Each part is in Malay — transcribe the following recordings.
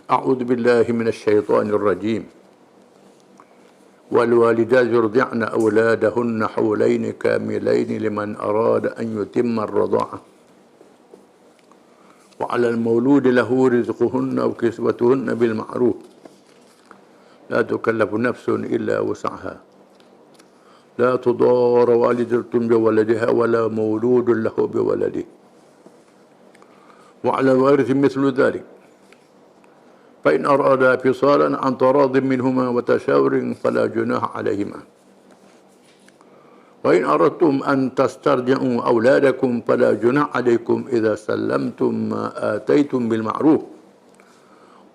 أعوذ بالله من الشيطان الرجيم والوالدات يرضعن أولادهن حولين كاملين لمن أراد أن يتم الرضاعة وعلى المولود له رزقهن وكسوتهن بالمعروف لا تكلف نفس إلا وسعها لا تضار والدة بولدها ولا مولود له بولده وعلى الوارث مثل ذلك فإن أرادا فصالا عن تراض منهما وتشاور فلا جناح عليهما وإن أردتم أن تسترجعوا أولادكم فلا جناح عليكم إذا سلمتم ما آتيتم بالمعروف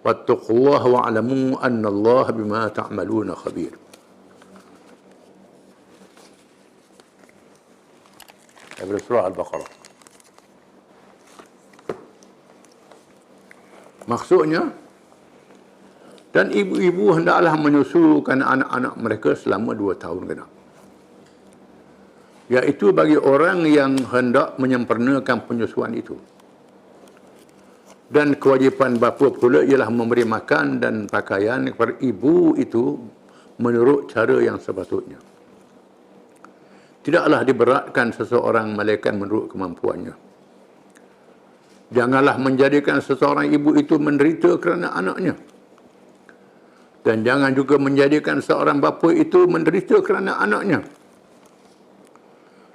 واتقوا الله واعلموا أن الله بما تعملون خبير. Dari surah Al-Baqarah. Maksudnya, dan ibu-ibu hendaklah menyusukan anak-anak mereka selama 2 tahun genap. Iaitu bagi orang yang hendak menyempurnakan penyusuan itu. Dan kewajipan bapa pula ialah memberi makan dan pakaian kepada ibu itu menurut cara yang sepatutnya. Tidaklah diberatkan seseorang melainkan menurut kemampuannya. Janganlah menjadikan seseorang ibu itu menderita kerana anaknya. Dan jangan juga menjadikan seorang bapa itu menderita kerana anaknya.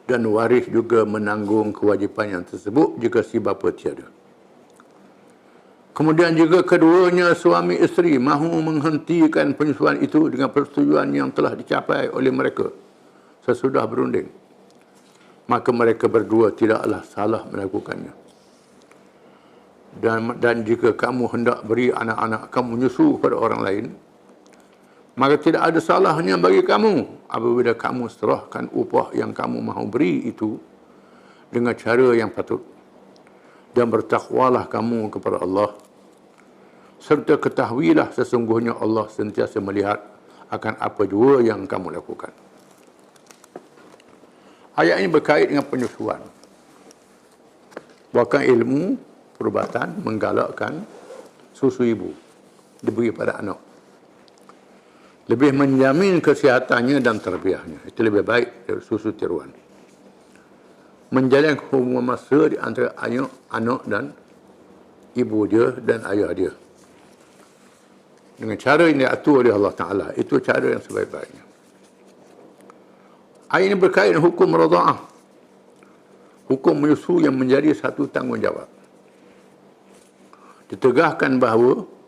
Dan waris juga menanggung kewajipan yang tersebut jika si bapa tiada. Kemudian juga keduanya suami isteri mahu menghentikan penyusuan itu dengan persetujuan yang telah dicapai oleh mereka sesudah berunding. Maka mereka berdua tidaklah salah melakukannya. Dan jika kamu hendak beri anak-anak kamu menyusu kepada orang lain, maka tidak ada salahnya bagi kamu apabila kamu serahkan upah yang kamu mahu beri itu dengan cara yang patut. Dan bertakwalah kamu kepada Allah. Serta ketahuilah sesungguhnya Allah sentiasa melihat akan apa jua yang kamu lakukan. Ayat ini berkait dengan penyusuan. Bahkan ilmu perubatan menggalakkan susu ibu diberi pada anak. Lebih menjamin kesihatannya dan terbiahnya. Itu lebih baik dari susu tiruan. Menjalin hubungan mesra di antara anak dan ibu dia dan ayah dia. Dengan cara yang diatur oleh Allah Ta'ala. Itu cara yang sebaik-baiknya. Ayat ini berkait dengan hukum radha'ah. Hukum menyusu yang menjadi satu tanggungjawab. Ditegahkan bahawa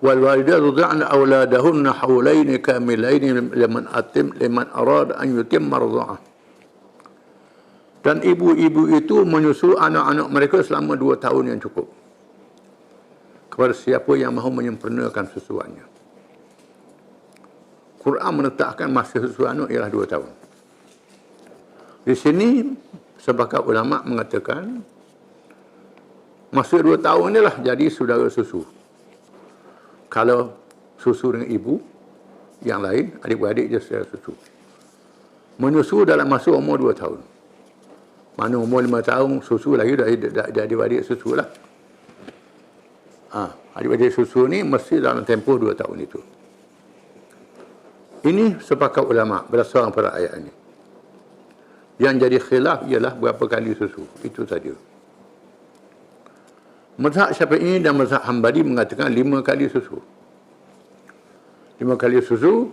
والوالدات يرضعن أولادهن حولين كاملين لمن أراد أن يتم الرضاعة. Dan ibu-ibu itu menyusu anak-anak mereka selama 2 tahun yang cukup. Kepada siapa yang mahu menyempurnakan susuannya. Quran menetapkan masa susu anak ialah 2 tahun. Di sini sebahagian ulama mengatakan masa 2 tahun inilah jadi saudara susu. Kalau susu dengan ibu, yang lain, adik-beradik je saudara susu. Menyusu dalam masa umur 2 tahun. Mana umur 5 tahun, susu lagi dah adik-beradik susu lah. Adik-beradik susu ni mesti dalam tempoh 2 tahun itu. Ini sepakat ulama berdasarkan pada ayat ini. Yang jadi khilaf ialah berapa kali susu. Itu saja. Mazhab Syafi'i dan mazhab Hambali mengatakan 5 kali susu. 5 kali susu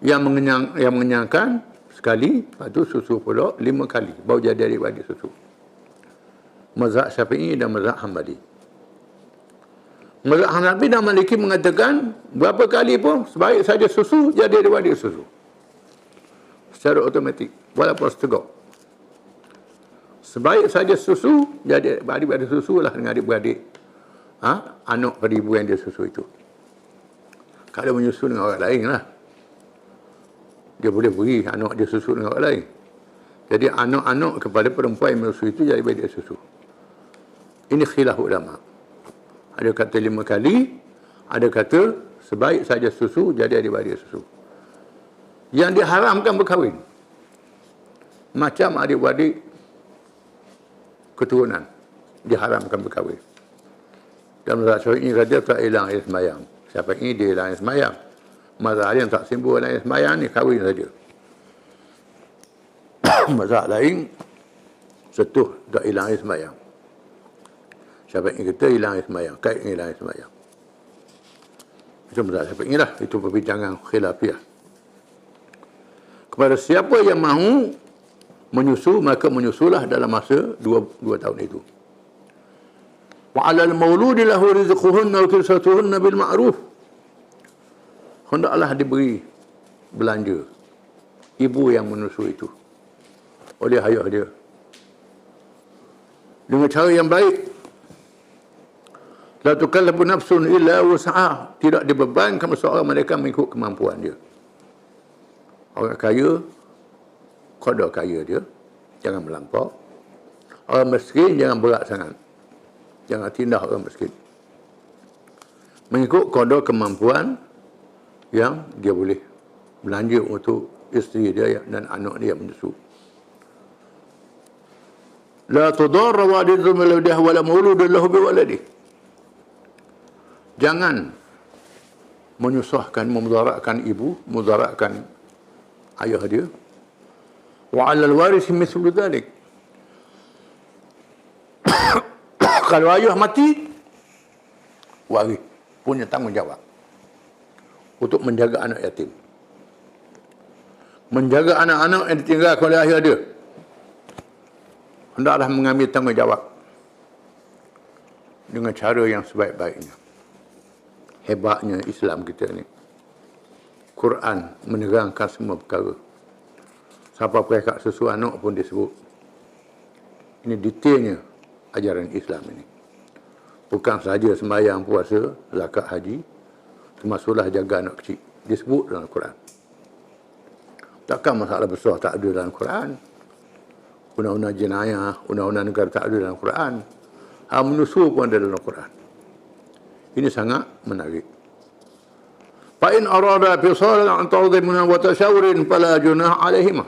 yang mengenyangkan sekali, lepas tu susu pula 5 kali. Baru jadi adik-beradik susu. Mazhab Syafi'i dan mazhab Hambali. Mazhab Hanafi dan Maliki mengatakan berapa kali pun sebaik saja susu jadi adik-beradik susu. Secara automatik. Walaupun setegak. Sebaik saja susu, jadi adik-beradik susu lah dengan adik-beradik anak pada ibu yang dia susu itu. Kalau menyusu dengan orang lain lah, dia boleh beri anak dia susu dengan orang lain. Jadi anak-anak kepada perempuan yang menyusu itu jadi adik susu. Ini khilaf ulama. Ada kata 5 kali, ada kata sebaik saja susu jadi adik-beradik susu. Yang diharamkan berkahwin. Macam adik-beradik keturunan diharamkan berkahwin. Dan mazhab Syafi'i kata tak hilang air sembahyang. Syafi'i dia hilang air sembahyang. Mazhab yang tak simbol air sembahyang ni kahwin saja. Mazhab lain setuh tak hilang air sembahyang. Syafi'i kata hilang air sembahyang, kait hilang air sembahyang. Itu mazhab Syafi'i lah, itu perbincangan khilafiyah. Kepada siapa yang mahu menyusu, maka menyusulah dalam masa dua tahun itu. Wa 'alal mauludi lahu rizquhunna wa kiswatuhunna bil ma'ruf. Hendaklah diberi belanja ibu yang menyusu itu oleh ayah dia dengan cara yang baik. La tukallafu nafsun illa wus'aha. Tidak dibebankan seorang mereka mengikut kemampuan dia. Orang kaya, qadar kaya dia, jangan melampau. Orang miskin jangan berat sangat. Jangan tindah orang miskin. Mengikut qadar kemampuan yang dia boleh belanja untuk isteri dia dan anak dia menyusu. La tudarra walidun biwaladihi wala mauludun lahu biwaladihi. Jangan menyusahkan, memudaratkan ibu, memudaratkan ayah dia. Wa 'alal warisi mithlu dhalik. Kalau ayah mati, waris punya tanggungjawab untuk menjaga anak yatim. Menjaga anak-anak yang ditinggalkan oleh ayah dia. Hendaklah mengambil tanggungjawab dengan cara yang sebaik-baiknya. Hebatnya Islam kita ni. Quran menerangkan semua perkara. Siapa perekat susu anak pun disebut. Ini detailnya ajaran Islam ini. Bukan sahaja sembahyang, puasa, zakat, haji, termasuklah jaga anak kecil. Disebut dalam Quran. Takkan masalah besar tak ada dalam Quran. Undang-undang jenayah, undang-undang negara tak ada dalam Quran. Hal menyusu pun ada dalam Quran. Ini sangat menarik. Fa in arada fisalan an ta'dhimun wa tashawurin fala junah alaihima.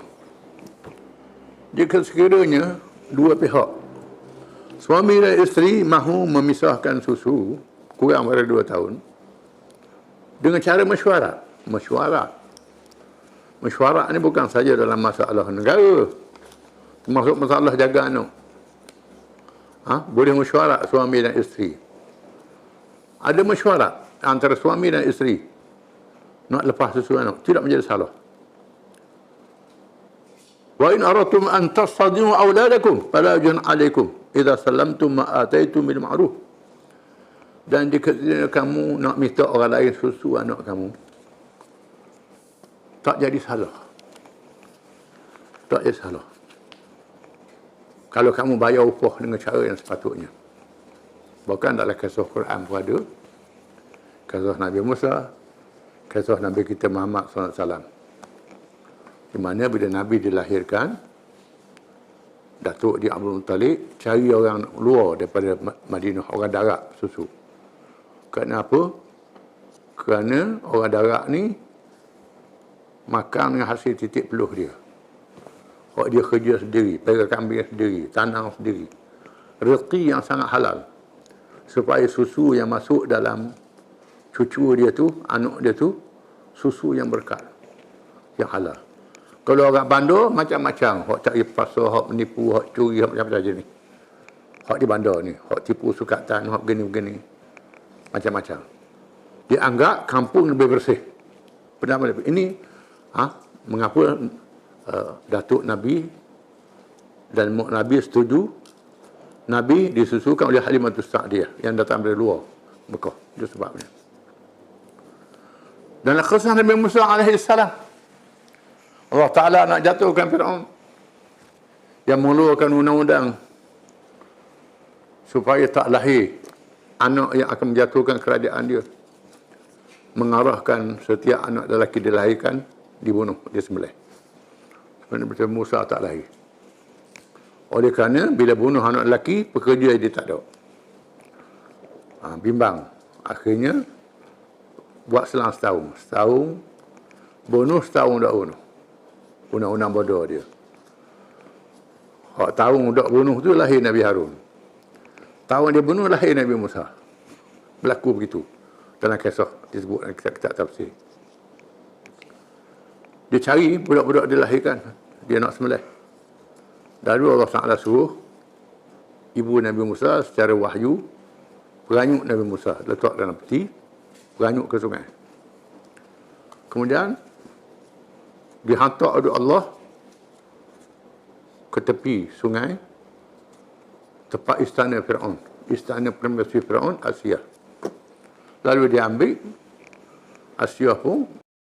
Jika sekiranya dua pihak, suami dan isteri, mahu memisahkan susu kurang daripada 2 tahun dengan cara mesyuarat. Mesyuarat ni bukan saja dalam masalah negara, termasuk masalah jaga anak. Boleh mesyuarat suami dan isteri. Ada mesyuarat antara suami dan isteri nak lepas susu anak, tidak menjadi salah. Wa in aratum an tastadimu auladakum fala junah alaikum idza sallamtum ma ataitum bil ma'ruf. Dan jika kamu nak minta orang lain susu anak kamu, tak jadi salah. Tak jadi salah. Kalau kamu bayar upah dengan cara yang sepatutnya. Bahkan dalam kisah Quran pun ada. Kisah Nabi Musa, kisah Nabi kita Muhammad SAW. Di mana bila Nabi dilahirkan, Datuk dia Abdul Muttalib cari orang luar daripada Madinah, orang darat susu. Kenapa? Kerana orang darat ni makan dengan hasil titik peluh dia. Kalau dia kerja sendiri, pegang kambing sendiri, tanam sendiri. Rezeki yang sangat halal. Supaya susu yang masuk dalam cucu dia tu, anak dia tu, susu yang berkat, yang halal. Kalau orang bandar, macam-macam. Hak cari pasal, hak menipu, hak curi, hak macam-macam jenis. Hak di bandar ni, hak tipu sukatan, hak begini-begini. Macam-macam. Dia anggap kampung lebih bersih. Pendapat ini, mengapa Datuk Nabi dan Mak Nabi setuju Nabi disusukan oleh Halimatus Sa'diyah yang datang dari luar Mekah. Itu sebabnya. Dan kisah Nabi Musa AS, Allah Ta'ala nak jatuhkan Fir'aun yang mengeluarkan undang-undang supaya tak lahir anak yang akan menjatuhkan kerajaan dia. Mengarahkan setiap anak lelaki dilahirkan, dibunuh, disembelih. Sebenarnya Musa tak lahir. Oleh kerana bila bunuh anak lelaki, pekerja dia tak ada. Bimbang. Akhirnya buat selang setahun. Setahun bunuh, setahun tak bunuh. Undang-undang bodoh dia. Tahun tak bunuh tu lahir Nabi Harun. Tahun dia bunuh lahir Nabi Musa. berlaku begitu. Dalam kisah disebut dalam kitab-kitab tafsir. Dia cari budak-budak dia lahirkan. Dia nak sembelih. Lalu Allah Ta'ala suruh ibu Nabi Musa secara wahyu peranyuk Nabi Musa, letak dalam peti, peranyuk ke sungai. Kemudian dihantar oleh Allah ke tepi sungai, tempat istana Fir'aun, istana Permaisuri Fir'aun, Asia. Lalu dia ambil Asia pun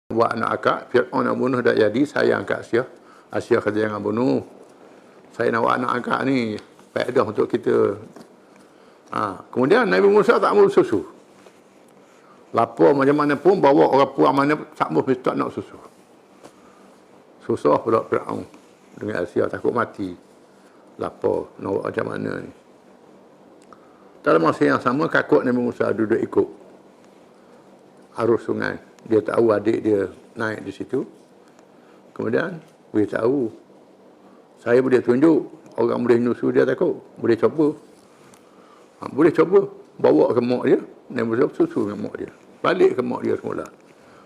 buat anak akak. Fir'aun nak bunuh dah jadi, saya angkat Asia. Asia kata jangan bunuh, saya nak buat anak akak ni, faedah untuk kita. Kemudian Nabi Musa tak mau susu. Lapar macam mana pun, bawa orang puan mana tak mau, mesti tak nak susu. Susah pula Fir'aun dengan Asia, takut mati. Lapar, nak buat macam mana ni. Dalam masa yang sama, kakak Nabi Musa duduk ikut arus sungai. Dia tahu adik dia naik di situ. Kemudian, beritahu, saya boleh tunjuk, orang boleh nyusu dia takut. Boleh coba. Boleh coba. Bawa ke mak dia, Nabi Musa susu dengan mak dia. Balik ke mak dia semula.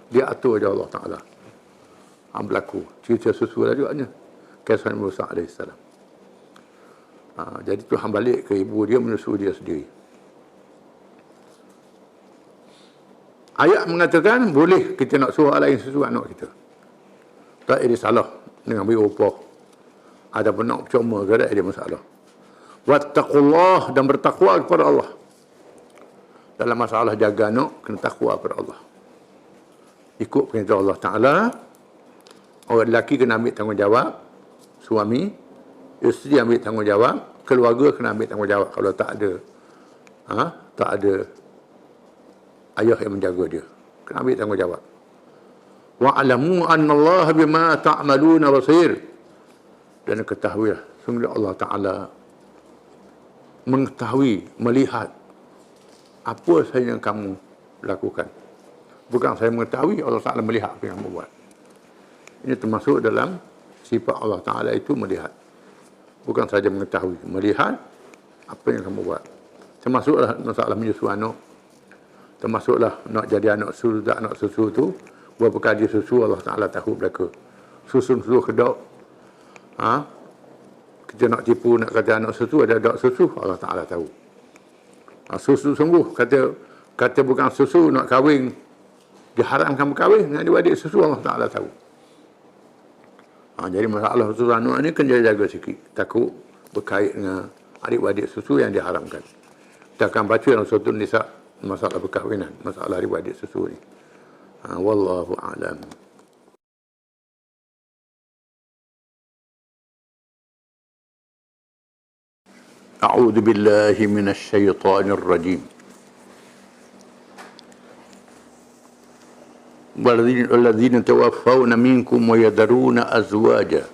Dia atur je Allah Ta'ala. Berlaku. Cerita susu lah juga. Kisah Nabi Musa AS. Jadi Tuhan balik ke ibu dia, menyusu dia sendiri. Ayat mengatakan boleh kita nak suruh lain susu anak kita. Tak ada salah dengan beri upah. Ada pun nak percuma ke, tak ada masalah. Wattaqullah, dan bertakwa kepada Allah. Dalam masalah jaga anak, kena takwa kepada Allah. Ikut perintah Allah Ta'ala. Orang lelaki kena ambil tanggungjawab. Suami, isteri ambil tanggungjawab. Keluarga kena ambil tanggungjawab. Kalau tak ada ayah yang menjaga dia, kena ambil tanggungjawab. Wa'alamu anna Allah bima ta'maluna basir. Dan ketahuilah, sungguh Allah Ta'ala mengetahui, melihat apa sahaja yang kamu lakukan. Bukan saya mengetahui, Allah Ta'ala melihat apa yang kamu buat. Ini termasuk dalam sifat Allah Ta'ala itu melihat. Bukan saja mengetahui, melihat apa yang kamu buat. Termasuklah masalah menyusu anak. Termasuklah nak jadi anak susu, tak anak susu tu, berapa kali susu Allah Ta'ala tahu belaka. Susu kedok. Kita nak tipu, nak kata anak susu, ada dok susu, Allah Ta'ala tahu. Susu sungguh, kata bukan susu, nak kahwin, diharamkan berkahwin dengan adik-adik susu, Allah Ta'ala tahu. Jadi masalah susu anak ni kena jaga sikit. Takut berkait dengan adik-adik susu yang diharamkan. Kita akan baca dalam surah Nisa, masalah perkahwinan, masalah adik-adik susu ni. Wallahu a'lam. A'udzu billahi minasy syaithanir rajim. والذين توفون منكم ويذرون أزواجا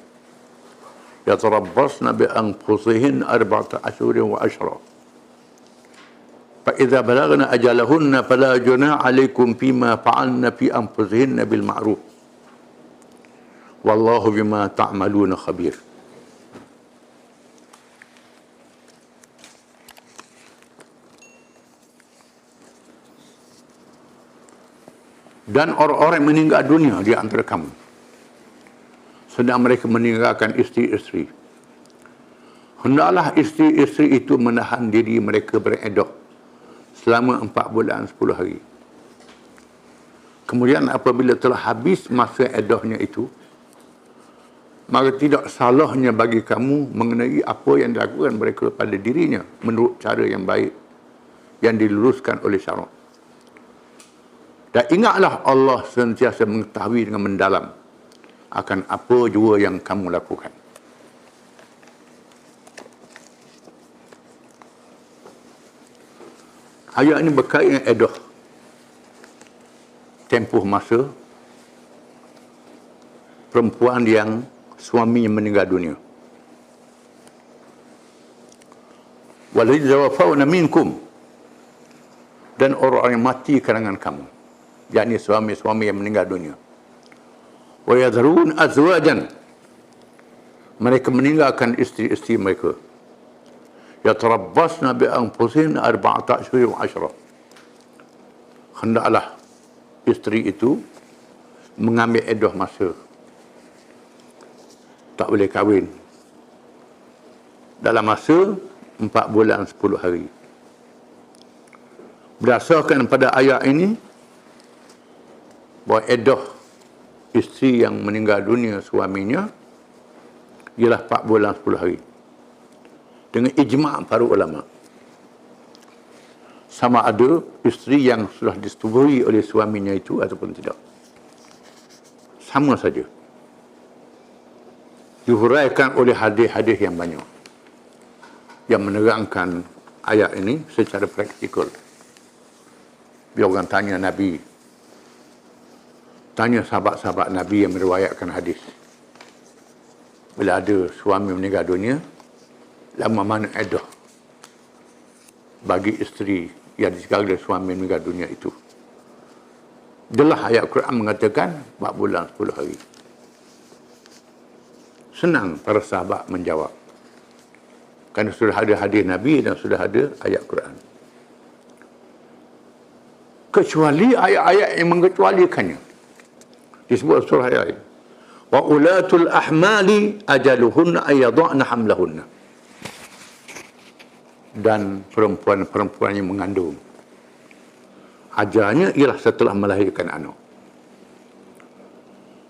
يتربصن بأنفسهن 4 أشهر وعشرا فإذا بلغن أجلهن فلا جناح عليكم فيما فعلن في أنفسهن بالمعروف والله بما تعملون خبير. Dan orang-orang meninggal dunia di antara kamu, sedang mereka meninggalkan isteri-isteri, hendaklah isteri-isteri itu menahan diri mereka beriddah selama 4 bulan 10 hari. Kemudian apabila telah habis masa iddahnya itu, maka tidak salahnya bagi kamu mengenai apa yang dilakukan mereka pada dirinya menurut cara yang baik yang diluruskan oleh syarak. Dan ingatlah Allah sentiasa mengetahui dengan mendalam akan apa jua yang kamu lakukan. Ayat ini berkait dengan iddah. Tempoh masa perempuan yang suaminya meninggal dunia. Waladzina tawaffawna minkum, dan orang yang mati kalangan kamu, yakni suami-suami yang meninggal dunia. Wa yadharun azwajan, mereka meninggalkan isteri-isteri mereka. Yatarabbasna bi anfusihin 4 ashhur wa 10. hendaklah isteri itu mengambil edah masa. Tak boleh kahwin dalam masa 4 bulan 10 hari. Berdasarkan pada ayat ini, bahawa edah isteri yang meninggal dunia suaminya ialah 4 bulan 10 hari. Dengan ijma' para ulama. Sama ada isteri yang sudah disetubui oleh suaminya itu ataupun tidak. Sama saja. Dihuraikan oleh hadis-hadis yang banyak yang menerangkan ayat ini secara praktikal. Biar orang tanya Nabi, tanya sahabat-sahabat Nabi yang meriwayatkan hadis. Bila ada suami meninggal dunia, lama mana edah bagi isteri yang disekali oleh suami meninggal dunia itu. Jelas ayat Quran mengatakan 4 bulan 10 hari. Senang para sahabat menjawab. Kerana sudah ada hadis Nabi dan sudah ada ayat Quran. Kecuali ayat-ayat yang mengecualikannya. Disebut surah ayat. Wa ulatul ahmali ajaluhunna ayyadha'na hamlahunna. Dan perempuan-perempuan yang mengandung, ajalnya ialah setelah melahirkan anak.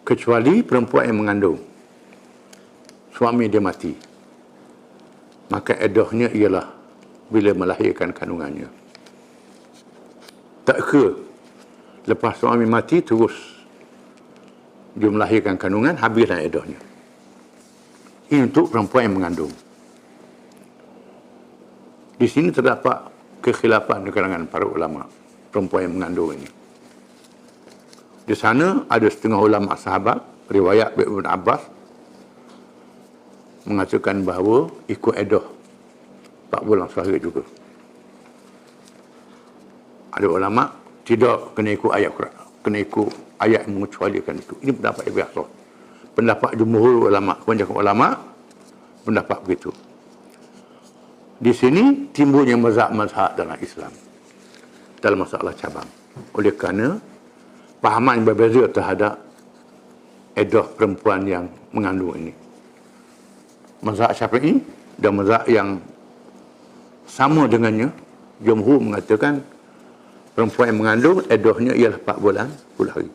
Kecuali perempuan yang mengandung, suami dia mati, maka eddahnya ialah bila melahirkan kandungannya. Tak ke lepas suami mati terus dia melahirkan kandungan, habislah eddahnya. Ini untuk perempuan yang mengandung. Di sini terdapat kekhilafan di kalangan para ulama perempuan yang mengandung ini. Di sana ada setengah ulama sahabat, riwayat Ibn Abbas, mengatakan bahawa ikut edah 4 bulan sehari juga. Ada ulama tidak kena ikut ayat Quran, kena ikut ayat yang mengecualikan itu. Ini pendapat yang biasa. Pendapat jumhur ulama, kebanyakan ulama pendapat begitu. Di sini timbulnya mazhab-mazhab dalam Islam dalam masalah cabang. Oleh kerana pahaman yang berbeza terhadap edah perempuan yang mengandung ini. Mazhab Syafi'i dan mazhab yang sama dengannya, jumhur mengatakan perempuan yang mengandung edahnya ialah 4 bulan 10 hari.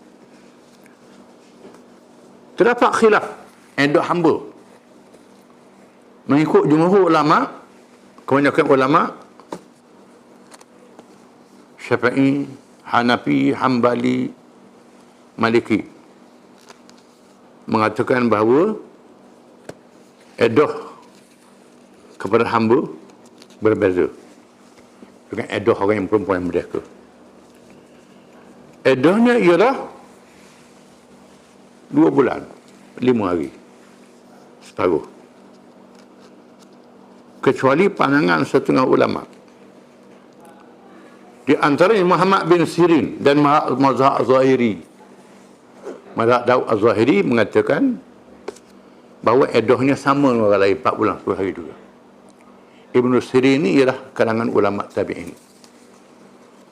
Terdapat khilaf edah hamba. Mengikut jumhur ulama, kebanyakan ulama Syafi'i, Hanafi, Hambali, Maliki mengatakan bahawa edah kepada hamba berbeza dengan edah orang yang perempuan yang merdeka. Edahnya ialah 2 bulan 5 hari, separuh. Kecuali pandangan setengah ulama. Di antaranya Muhammad bin Sirin dan mazhab Zahiri. Mazhab Daud Az-Zahiri mengatakan bahawa edahnya sama dengan orang lain 4 bulan 10 hari juga. Ibn Sirin ini ialah kalangan ulama tabi'in.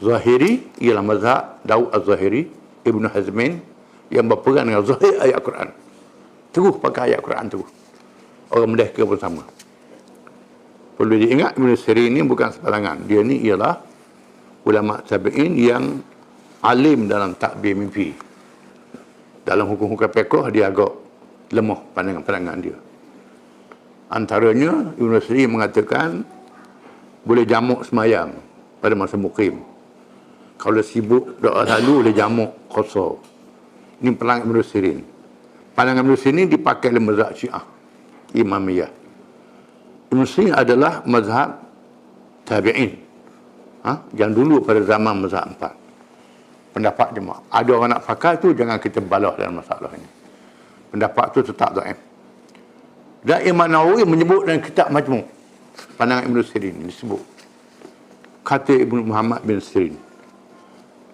Zahiri ialah mazhab Daud Az-Zahiri, Ibn Hazmin yang berpegang dengan zahir ayat Quran. Terus pakai ayat Quran terus. Orang merdeka pun sama. Perlu diingat Ibn Sirin ini bukan sembarangan. Dia ni ialah ulama tabi'in yang alim dalam takbir mimpi. Dalam hukum-hukum fiqh dia agak lemah pandangan-pandangan dia. Antaranya Ibn Sirin mengatakan boleh jamak semayang pada masa mukim. Kalau sibuk doa lalu boleh jamak qasar. Ini pandangan Ibn Sirin. Pandangan Ibn Sirin dipakai oleh mazhab Syiah Imamiyah. Ibn Sirin adalah mazhab tabi'in. Yang dulu pada zaman mazhab 4. Pendapat jemaah. Ada orang nak pakai tu, jangan kita balas dalam masalah ini. Pendapat tu tetap dhaif. Dan Imam Nawawi menyebut dalam kitab Majmu', pandangan Ibn Sirin disebut. Kata Ibn Muhammad bin Sirin.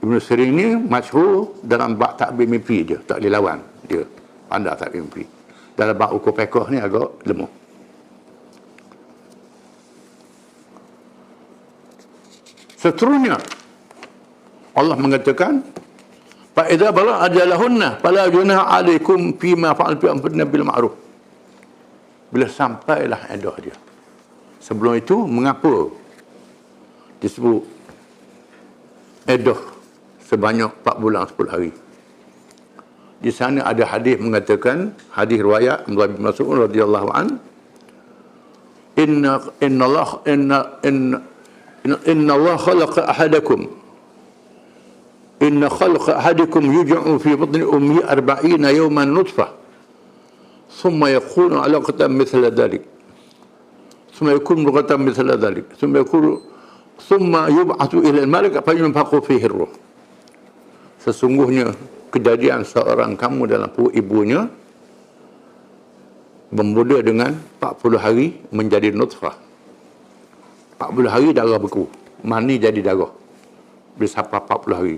Ibn Sirin ni masyhur dalam bab takbir mimpi je, tak boleh lawan dia. Pandai takbir mimpi. Dalam bab hukum fiqh ni agak lemah. Seterusnya Allah mengatakan, fa idza balagha ajalahunna fala junaha 'alaikum fima fa'altum bil ma'ruf. Bila sampailah iddah dia. Sebelum itu, mengapa disebut iddah sebanyak 4 bulan 10 hari? Di sana ada hadis mengatakan, hadis riwayat Abdullah bin Mas'ud radhiyallahu an, inna Allah khalaqa ahadakum inna khalqa ahadikum yuj'u fi batni ummi 40 yawman nutfah thumma yakunu 'alaqatan mithla dhalik thumma yakunu mudghatan mithla dhalik thumma yub'athu ila al-malak fa yunfakhu fihi ar-ruh. Sesungguhnya kejadian seorang kamu dalam perut ibunya bermula dengan 40 hari menjadi nutfah. 40 hari darah beku, mani jadi darah. Bila sampai 40 hari.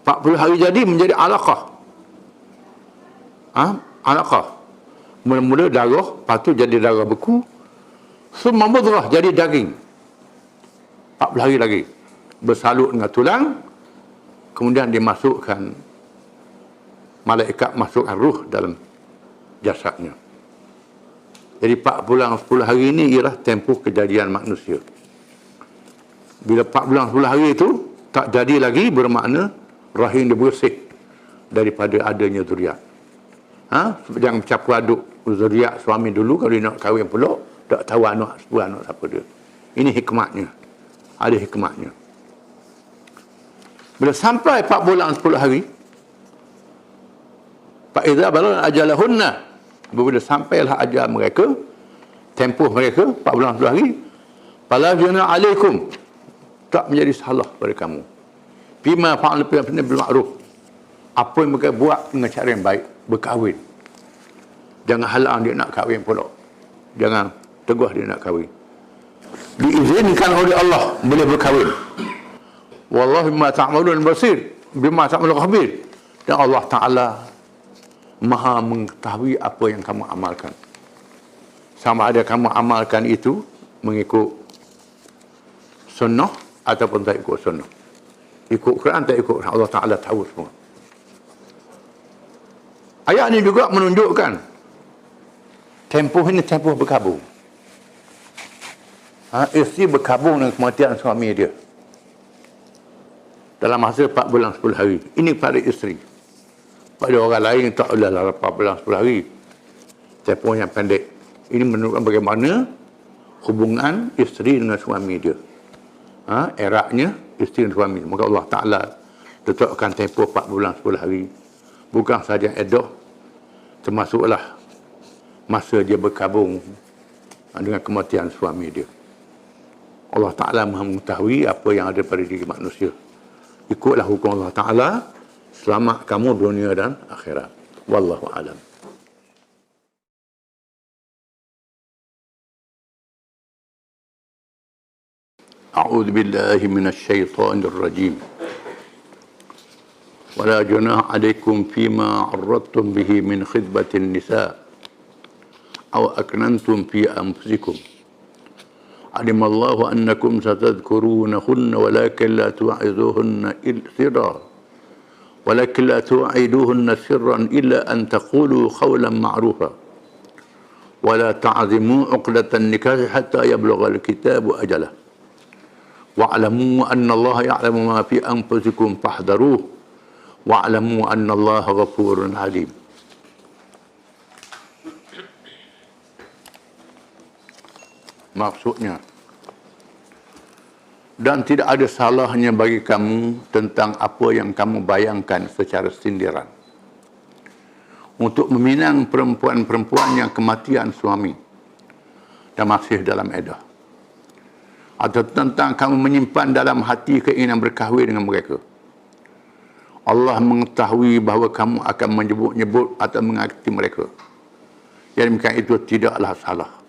40 hari jadi menjadi alaqah. Alaqah. Mula-mula darah, lepas tu jadi darah beku. Semua mudghah jadi daging. 40 hari lagi. Bersalut dengan tulang. Kemudian dimasukkan, malaikat masukkan ruh dalam jasadnya. Jadi 4 bulan 10 hari ini ialah tempoh kejadian manusia. Bila 4 bulan 10 hari itu tak jadi lagi, bermakna rahim dia bersih daripada adanya zuriat. Jangan bercampur aduk zuriat suami dulu, kalau dia nak kahwin pula tak tahu anak siapa dia. Ini hikmatnya. Ada hikmatnya. Bila sampai 4 bulan 10 hari, fa idza balagha ajalahunna, bila sampailah ajal mereka, tempoh mereka 4 bulan 10 hari, fala junaha 'alaikum, tak menjadi salah pada kamu, bima fa'altum bil ma'ruf, apa yang mereka buat dengan cara yang baik, berkahwin. Jangan halang dia nak kahwin pula, jangan teguh dia nak kahwin, diizinkan oleh Allah boleh berkahwin. Wallahu bima ta'malun basir, bima ta'malun khabir. Dan Allah Ta'ala Maha mengetahui apa yang kamu amalkan. Sama ada kamu amalkan itu mengikut sunnah ataupun tak ikut sunnah. Ikut Quran tak ikut Quran, Allah Ta'ala tahu semua. Ayat ini juga menunjukkan tempoh ini tempoh berkabung. Isteri berkabung dengan kematian suami dia dalam masa 4 bulan 10 hari. Ini pada isteri. Pada orang lain tak adalah 4 bulan 10 hari. Tempoh yang pendek. Ini menunjukkan bagaimana hubungan isteri dengan suami dia. Eratnya isteri dan suami. Maka Allah Ta'ala letakkan tempoh 4 bulan 10 hari. Bukan sahaja iddah, termasuklah masa dia berkabung dengan kematian suami dia. Allah Ta'ala Maha mengetahui apa yang ada pada diri manusia. Ikutlah hukum Allah Ta'ala, selamat kamu dunia dan akhirat. Wallahu a'lam. A'udzu billahi minasy syaithanir rajim. Wala junaha 'alaikum fima 'arradtum bihi min khidbatin nisa aw aknantum fi anfusikum. Alimallahu annakum satadhkurunahunna walakin la tu'iduhunna sirran illa an taqulu qawlan ma'rufa wa la ta'zimu 'uqdatan nikah hatta yablugha al-kitabu ajalah wa'lamu anna Allah ya'lamu ma fi anfusikum fahdharuhu wa'lamu anna Allah ghafurun halim. Maksudnya, dan tidak ada salahnya bagi kamu tentang apa yang kamu bayangkan secara sindiran untuk meminang perempuan-perempuan yang kematian suami dan masih dalam iddah, atau tentang kamu menyimpan dalam hati keinginan berkahwin dengan mereka. Allah mengetahui bahawa kamu akan menyebut-nyebut atau mengakti mereka. Yang demikian itu tidaklah salah.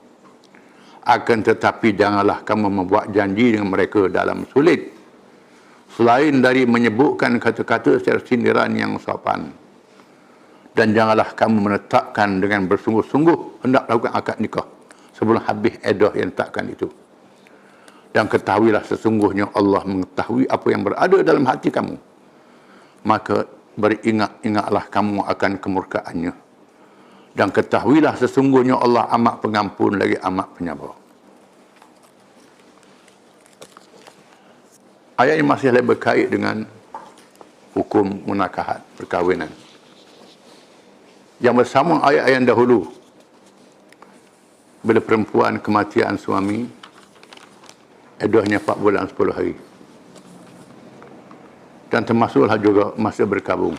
Akan tetapi janganlah kamu membuat janji dengan mereka dalam sulit, selain dari menyebutkan kata-kata secara sindiran yang sopan. Dan janganlah kamu menetapkan dengan bersungguh-sungguh hendak lakukan akad nikah sebelum habis iddah yang ditetapkan itu. Dan ketahuilah sesungguhnya Allah mengetahui apa yang berada dalam hati kamu. Maka beringat-ingatlah kamu akan kemurkaannya. Dan ketahuilah sesungguhnya Allah amat pengampun lagi amat penyabar. Ayat ini masih lagi berkait dengan hukum munakahat, perkahwinan. Yang bersama ayat-ayat yang dahulu, bila perempuan kematian suami, iddahnya 4 bulan 10 hari. Dan termasuklah juga masa berkabung.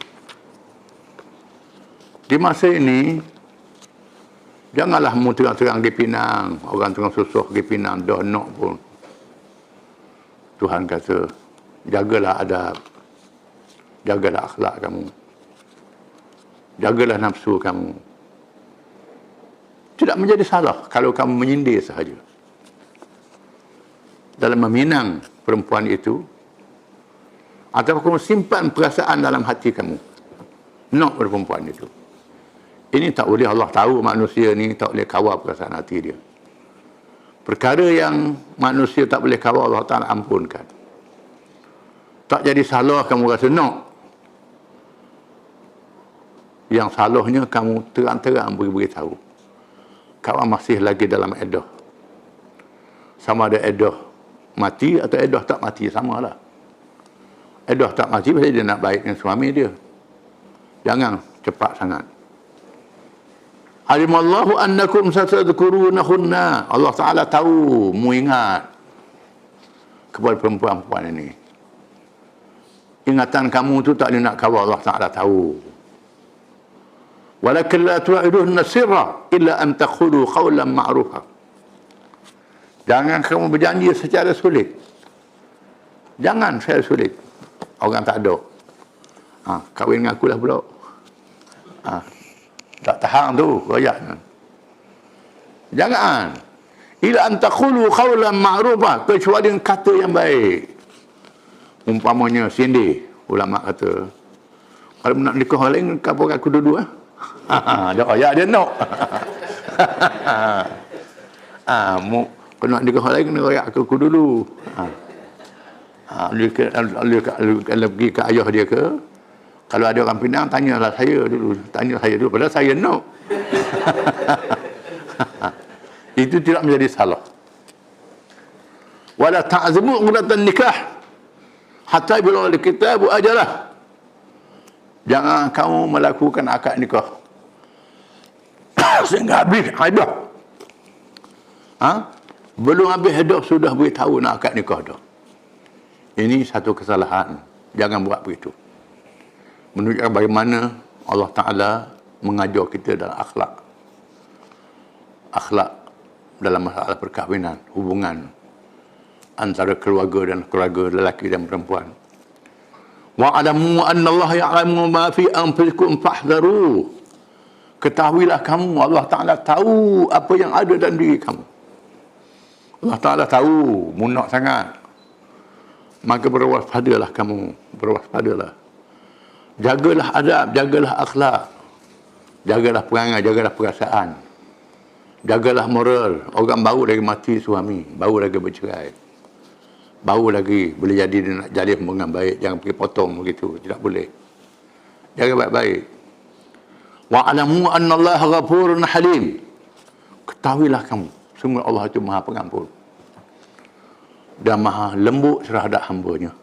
Di masa ini, janganlah mu terang-terang pergi Pinang, orang tengah susah pergi Pinang, dah nak pun. Tuhan kata, jagalah adab, jagalah akhlak kamu, jagalah nafsu kamu. Tidak menjadi salah kalau kamu menyindir sahaja. Dalam meminang perempuan itu, atau kamu simpan perasaan dalam hati kamu nak perempuan itu. Ini tak boleh, Allah tahu manusia ni tak boleh kawal perasaan hati dia. Perkara yang manusia tak boleh kawal, Allah Ta'ala ampunkan. Tak jadi salah kamu rasa nak. Yang salahnya kamu terang-terang beritahu. Kawan masih lagi dalam iddah. Sama ada iddah mati atau iddah tak mati, samalah. Iddah tak mati pasal dia nak baik dengan suami dia. Jangan cepat sangat. Alimallahu annakum satadhkurunahunna. Allah Ta'ala tahu, mu ingat kepada perempuan-perempuan ini. Ingatan kamu tu tak boleh nak kawal, Allah Ta'ala tahu. Walakin la tu'iduhunna sirra illa an taqulu qawlan ma'rufa. Jangan kamu berjanji secara sulit. Jangan secara sulit. Orang tak ada. Kahwin dengan aku lah pula. Tak tahan tu, royak. Jangan. Ila an taqulu qawlan ma'rufa, kecuali dengan kata yang baik. Umpamanya sindir, ulama kata, kalau nak nikah orang lain, kapal aku dua-dua. Ada royak dia nak. Kalau nak nikah orang lain, kena royak aku dulu. Kalau pergi ke ayah dia ke, kalau ada orang Pinang, tanyalah saya dulu. Tanya saya dulu, padahal saya nak. Itu tidak menjadi salah. Wala ta'zimu uqdatan nikah hatta bila al-kitab ajalah. Jangan kamu melakukan akad nikah sehingga habis iddah. Belum habis iddah sudah beritahu nak akad nikah dah. Ini satu kesalahan. Jangan buat begitu. Menunjukkan bagaimana Allah Ta'ala mengajar kita dalam akhlak. Akhlak dalam masalah perkahwinan, hubungan antara keluarga dan keluarga, lelaki dan perempuan. Wa'alamu anna Allah ya'lamu ma fi anfusikum fahdharu. Ketahuilah kamu, Allah Ta'ala tahu apa yang ada dalam diri kamu. Allah Ta'ala tahu, munak sangat. Maka berwaspadalah kamu, berwaspadalah. Jagalah adab, jagalah akhlak. Jagalah perangai, jagalah perasaan. Jagalah moral. Orang baru lagi mati suami, baru lagi bercerai, baru lagi boleh jadi dia nak jalin hubungan baik. Jangan pergi potong begitu, tidak boleh. Jaga baik-baik. Wa'alamu anna Allah ghafurun halim. Ketahuilah kamu, sungguh Allah itu Maha Pengampun dan Maha lembut terhadap hamba-Nya.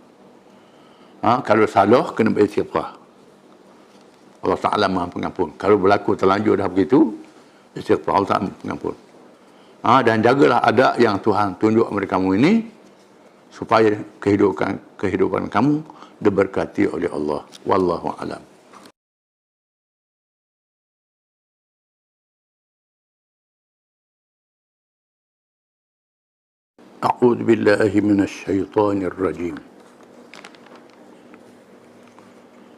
Kalau salah kena beristighfar. Allah Ta'ala Maha Pengampun. Kalau berlaku terlanjur dah begitu, istighfar, Allah Ta'ala Pengampun. Dan jagalah adab yang Tuhan tunjuk kepada kamu ini, supaya kehidupan kamu diberkati oleh Allah. Wallahu a'lam. A'udzu billahi minasy syaithanir rajim.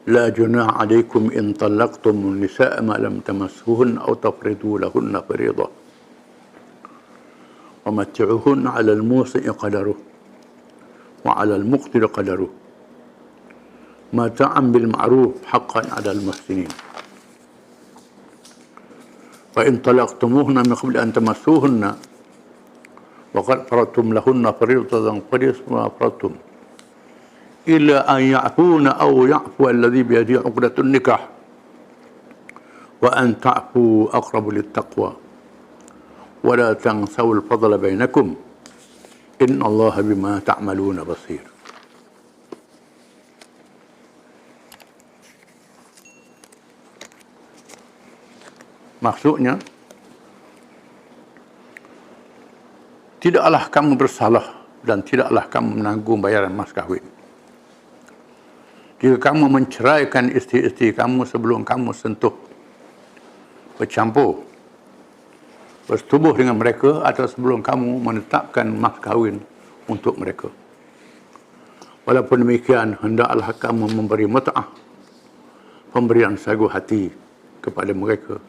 لا جناح عليكم إن طلقتم النساء ما لم تمسوهن أو تفرضوا لهن فريضة ومتعوهن على الموسع قدره وعلى المقتر قدره متاعا بالمعروف حقا على المحسنين فإن طلقتموهن من قبل أن تمسوهن وقد فرضتم لهن فريضة فنصف ما فرضتم إلا أن يعفون أو يعفو الذي بيده عقدة النكاح وأن تعفوا أقرب للتقوى ولا تنسوا الفضل بينكم إن الله بما تعملون بصير. Maksudnya, tidaklah kamu bersalah dan tidaklah kamu menanggung bayaran mas kahwin. Jika kamu menceraikan isteri-isteri kamu sebelum kamu sentuh, bercampur, bersetubuh dengan mereka atau sebelum kamu menetapkan mas kahwin untuk mereka. Walaupun demikian, hendaklah kamu memberi mut'ah, pemberian sagu hati kepada mereka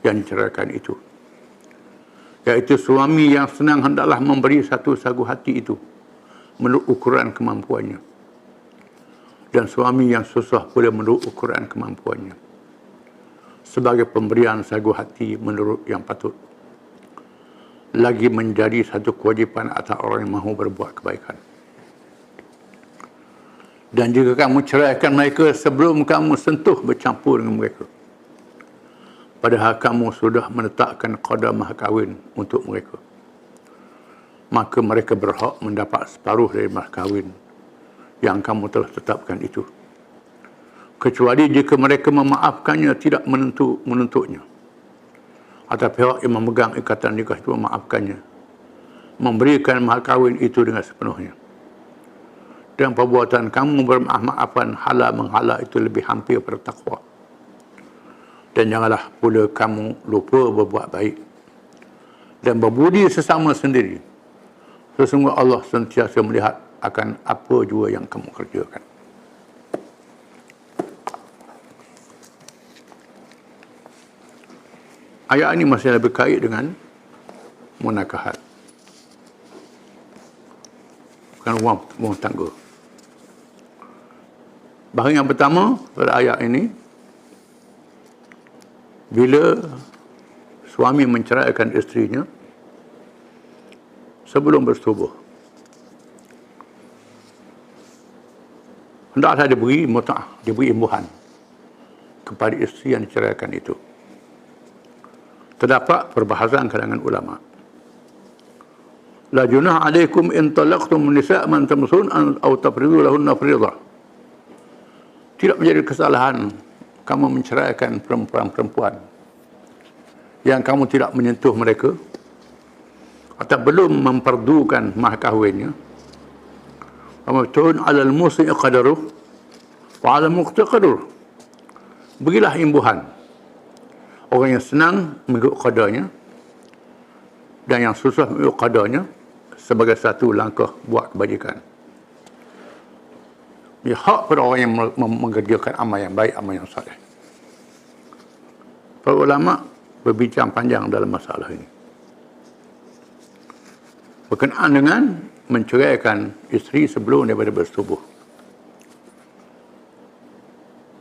yang diceraikan itu. Iaitu suami yang senang hendaklah memberi satu sagu hati itu menurut ukuran kemampuannya. Dan suami yang susah pula menurut ukuran kemampuannya. Sebagai pemberian sagu hati menurut yang patut. Lagi menjadi satu kewajipan atas orang yang mahu berbuat kebaikan. Dan jika kamu ceraikan mereka sebelum kamu sentuh bercampur dengan mereka, padahal kamu sudah menetapkan qada mahar kahwin untuk mereka, maka mereka berhak mendapat separuh dari mahar kahwin yang kamu telah tetapkan itu. Kecuali jika mereka memaafkannya, tidak menuntutnya. Atau pihak yang memegang ikatan nikah itu memaafkannya, memberikan mahar kahwin itu dengan sepenuhnya. Dan perbuatan kamu bermaaf-maafan hala menghala itu lebih hampir pada taqwa. Dan janganlah pula kamu lupa berbuat baik dan berbudi sesama sendiri. Sesungguhnya Allah sentiasa melihat akan apa jua yang kamu kerjakan. Ayat ini masih berkait dengan munakahat, bukan rumah tangga. Bahagian yang pertama pada ayat ini, bila suami menceraikan isterinya sebelum bersetubuh, hendaklah diberi mut'ah, diberi imbuhan kepada isteri yang diceraikan itu. Terdapat perbahasan kalangan ulama. La junah alaikum in talaqtum nisa' man tamsun aw tafridu lahunna fariidah. Tidak menjadi kesalahan kamu menceraikan perempuan-perempuan yang kamu tidak menyentuh mereka atau belum memperdukan mahar kahwinnya. Famatun 'alal musii qadaruh wa 'alal muqtir qadaruh. Berilah imbuhan orang yang senang mengikut qadarnya dan yang susah mengikut qadarnya sebagai satu langkah buat kebajikan. Ia hak pada orang yang mengerjakan amal yang baik, amal yang saleh. Para ulama berbincang panjang dalam masalah ini berkenaan dengan menceraikan isteri sebelum daripada bersetubuh,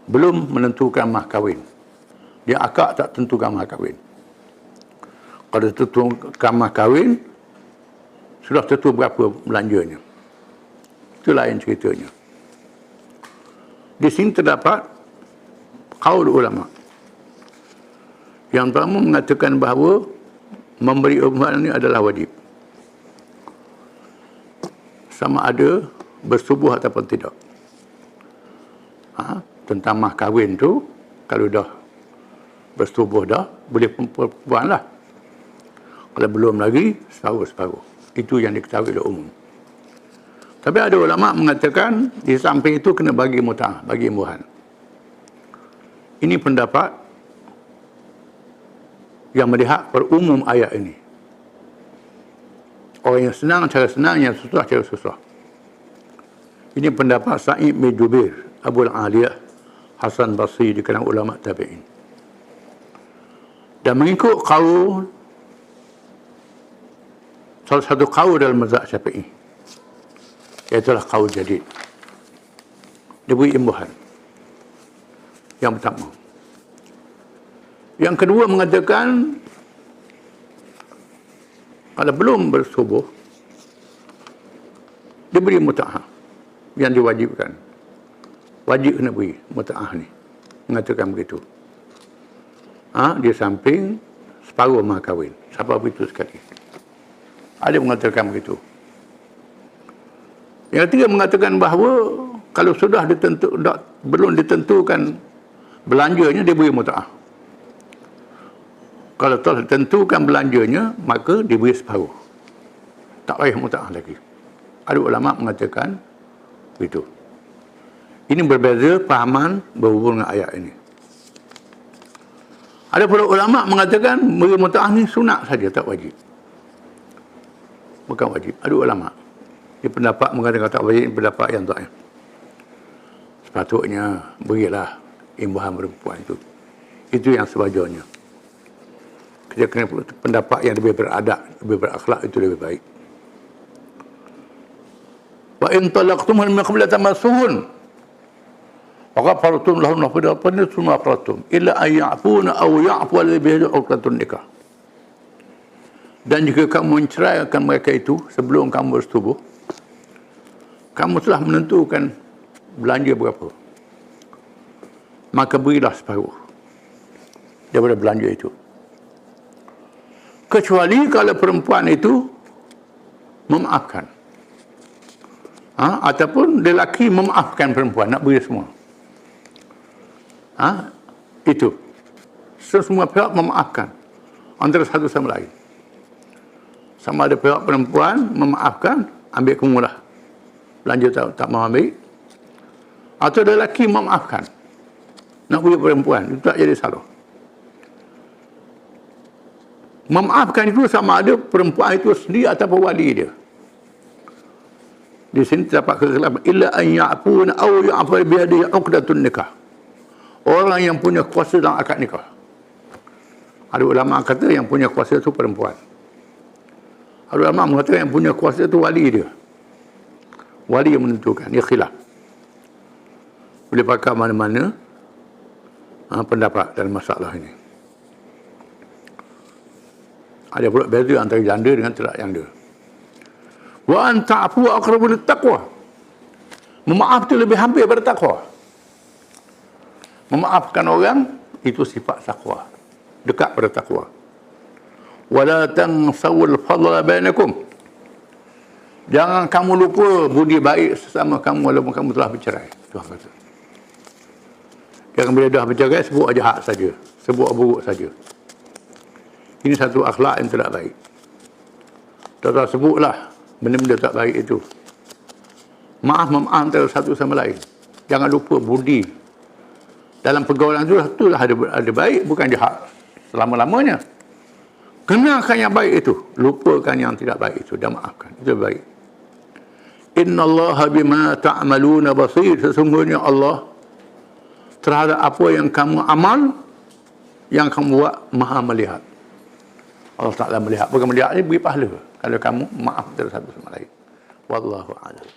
belum menentukan mahar kahwin. Dia akad tak tentukan mahar kahwin. Kalau tentukan mahar kahwin, sudah tentu berapa belanjanya. Itu lain ceritanya. Di sini terdapat qaul ulama. Yang pertama mengatakan bahawa memberi imbuhan ini adalah wajib, sama ada bersetubuh ataupun tidak. Tentang mahar kahwin tu, kalau dah bersetubuh dah, boleh perempuan lah. Kalau belum lagi, separuh-separuh. Itu yang diketahui oleh umum. Tapi ada ulama mengatakan di samping itu kena bagi mut'ah, bagi imbuhan. Ini pendapat yang melihat perumum ayat ini. Orang yang senang cara senang, yang susah cara susah. Ini pendapat Sa'id bin Jubair, Abu al-Aliyah, Hasan Basri di kalangan ulama tabi'in. Dan mengikut qaul, salah satu qaul dalam mazhab Syafi'i, iaitulah qaul jadid, diberi imbuhan. Yang pertama. Yang kedua mengatakan kalau belum bersetubuh, dia beri muta'ah yang diwajibkan. Wajib kena beri muta'ah ni. Mengatakan begitu. Dia samping separuh mah kahwin. Siapa begitu sekali. Ada mengatakan begitu. Yang ketiga mengatakan bahawa kalau sudah belum ditentukan belanjanya, dia beri muta'ah. Kalau telah ditentukan belanjanya, maka dia beri separuh. Tak payah muta'ah lagi. Ada ulama mengatakan begitu. Ini berbeza pahaman berhubung dengan ayat ini. Ada pula ulama mengatakan beri muta'ah ni sunat saja, tak wajib. Bukan wajib. Ada ulama. Ini pendapat mengatakan tak wajib, ini pendapat yang tak. Sepatutnya berilah imbahan perempuan itu. Itu yang sewajarnya. Kita kena pendapat yang lebih beradab, lebih berakhlak, itu lebih baik. Wa in talaqtumul min qabli tamassuhun faqafartum lahum nafidatan thumma aqratum illa an ya'funa aw ya'fu alladhi bihi 'uqdatun nikah. Dan jika kamu menceraikan mereka itu sebelum kamu bersetubuh, kamu telah menentukan belanja berapa, maka berilah separuh daripada belanja itu. Kecuali kalau perempuan itu memaafkan. Ataupun lelaki memaafkan perempuan, nak beri semua. Itu. Semua pihak memaafkan antara satu sama lain. Sama ada pihak perempuan memaafkan, ambil kamu lah. Belanja tak mahu ambil. Atau lelaki memaafkan, nak beri perempuan, itu tak jadi salah. Memaafkan itu sama ada perempuan itu sendiri ataupun wali dia. Di sini terdapat kekhilafan. Illa an ya'funa aw ya'fu bi yadihi 'uqdatun nikah. Orang yang punya kuasa dalam akad nikah. Ada ulama kata yang punya kuasa itu perempuan. Ada ulama mengatakan yang punya kuasa itu wali dia. Wali yang menentukan. Ini khilaf. Boleh pakai mana-mana pendapat dalam masalah ini. Ada pula beza antara janda dengan tidak janda. Wa an ta'fu aqrabu lit-taqwa. Memaaf itu lebih hampir pada takwa. Memaafkan orang itu sifat takwa, dekat pada takwa. Wala tansawul fadla bainakum. Jangan kamu lupa budi baik sesama kamu walaupun kamu telah bercerai. Tuhan kata. Jangan bila dah bercerai sebut jahat saja, sebut buruk saja. Ini satu akhlak yang tidak baik. Tak sebutlah benda-benda tak baik itu. Maaf antara satu sama lain. Jangan lupa budi. Dalam pergaulan itu lah ada baik, bukan jahat selama-lamanya. Kenakan yang baik itu, lupakan yang tidak baik itu dan maafkan. Itu baik. Innallaha bima ta'maluna basir. Sesungguhnya Allah terhadap apa yang kamu amal, yang kamu buat, Maha melihat. Allah Ta'ala melihat. Bukan melihat ni beri pahala kalau kamu maaf dari satu sama lain. Wallahu a'lam.